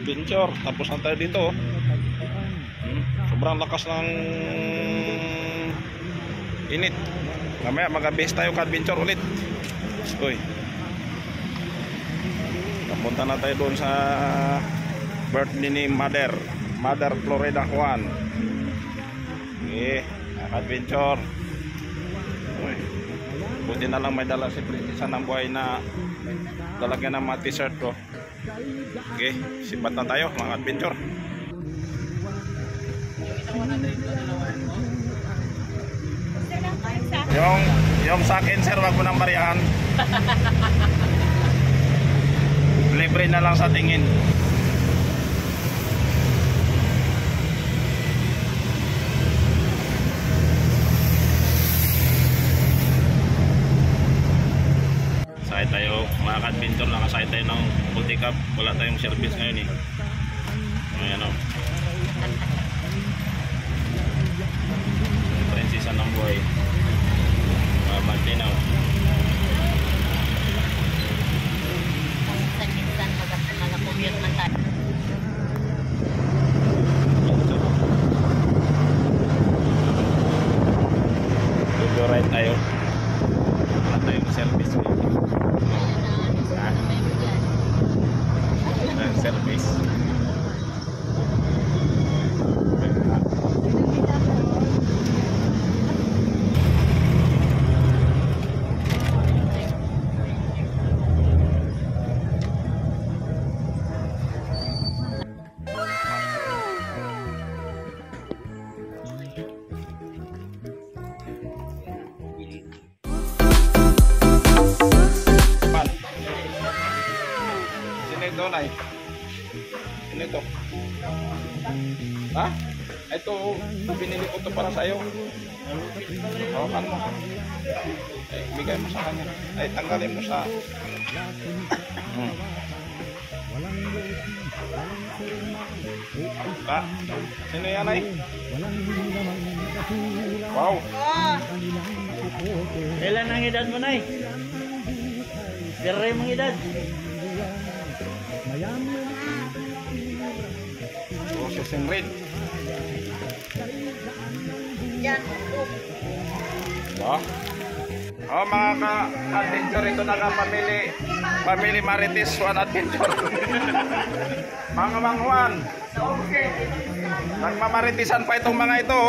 adventure. Tapos na tayo dito. Sobrang lakas ng init. Mamaya mag-base tayo ka-adventure ulit. Uy. Napunta na tayo doon sa birthday ni Mother Florida Juan. Okay, adventure. Uy. Buti na lang may dala si Prinsesa ng buhay na lalagyan ng mga t-shirt ko. Okay, sipat na tayo mga adventure. Yung sa akin sir, wag mo nang bariyahan. Libre na lang sa tingin. Sakay tayo mga ka-adventure, nakasakay tayo ng multi-cab. Wala tayong service ngayon ayan o. Prinsesa ng buhay. Magtinaw. Minsan mag-commute man tayo. Video ride tayo. Wala tayong service. Service. Sino ito? Ha? Ito, binili ko ito para sa'yo. Hawakan mo. Ay, bigay mo sa kanya. Ay, tanggalin mo sa... Ha? Sino yan ay? Wow! Kailan ang edad mo, Nay? Pero mong edad? Processing red. Yan. Oh, mga ka-adventure, ito na pamili Marites Juan Adventure. Mga manghuan. Nagmamaritisan pa itong mga ito.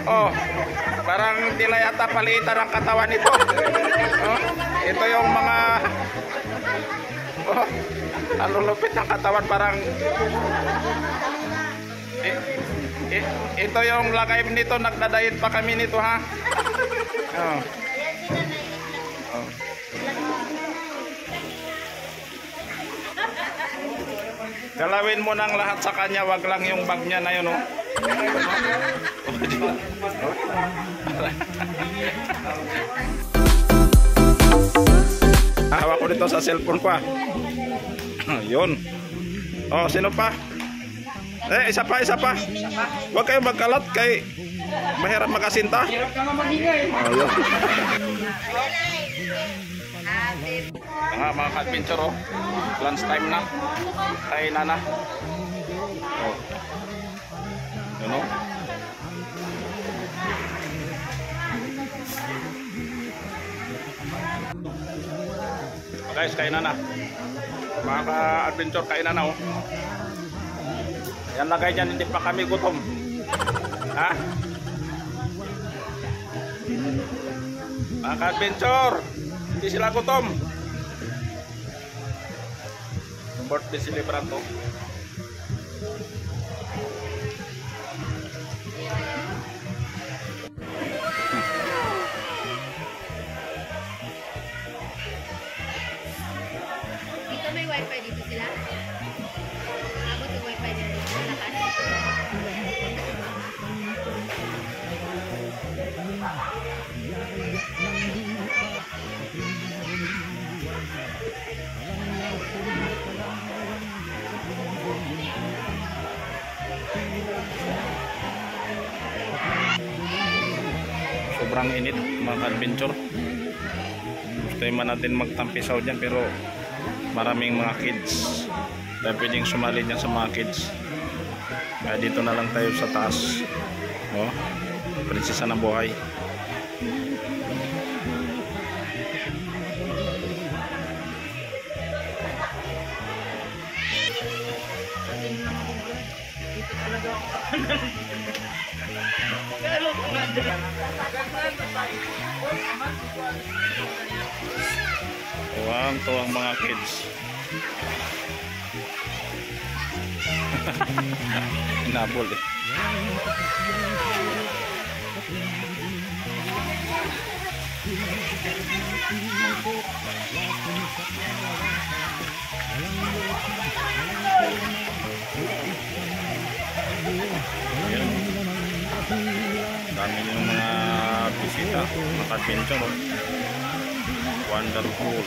Oh, parang tila yata palitan ang katawan nito. Oh, ito yung mga ang lulupit ng katawan, parang ito yung lagay nito, nagdadayet pa kami nito ha. Oh. Oh. Galawin mo ng lahat sa kanya, wag lang yung bag niya na yun oh. Hawak ko dito sa cellphone ko. Yun. Oh, sino pa? Isa pa. Huwag kayo magkalat kay mahirap makasinta. Hirap ka nga magingay. Oh, yun. Mga ka-adventure oh. Lunch time na. Kay Nana. Oh. Yun oh. Guys, kainan na. Mga ka-adventure, kainan na oh. Yan lagay dyan, hindi pa kami gutom. Ha? Mga ka-adventure, hindi sila gutom. Birthday celebrant to. May wifi dito sila? Abot yung wifi dito sa lakas? Sobrang init mga adventure. try man natin magtampisaw dyan, pero maraming mga kids. Dahil pwedeng sumali dyan sa mga kids. Kaya dito na lang tayo sa taas. Oh, prinsesa ng buhay. Tuwang mga kids. Nabol eh. Ayan. Dami yung mga bisita, mga adventure. Wonderful.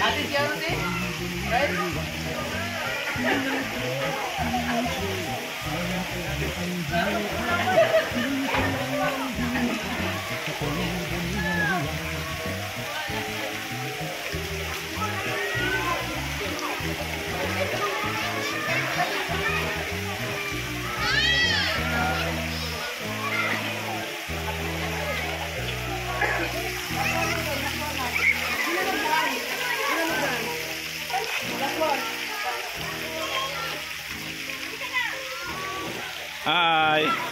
Ate siya ate? Right? Hi.